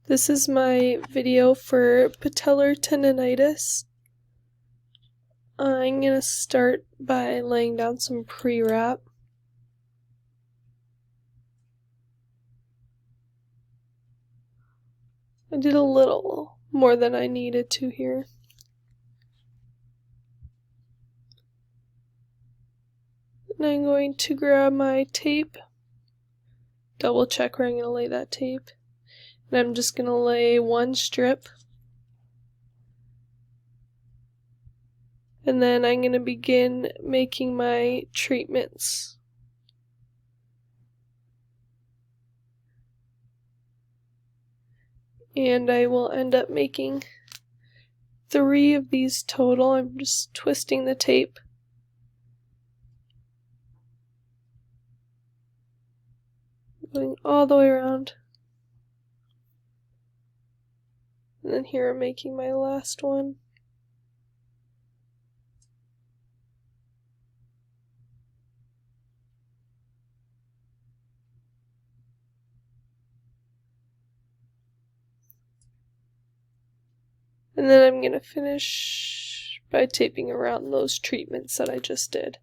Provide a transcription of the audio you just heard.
This is my video for patellar tendonitis. I'm going to start by laying down some pre-wrap. I did a little more than I needed to here. And I'm going to grab my tape, double check where I'm going to lay that tape. And I'm just going to lay one strip. And then I'm going to begin making my treatments. And I will end up making 3 of these total. I'm just twisting the tape. Going all the way around. And then here I'm making my last one. And then I'm going to finish by taping around those treatments that I just did.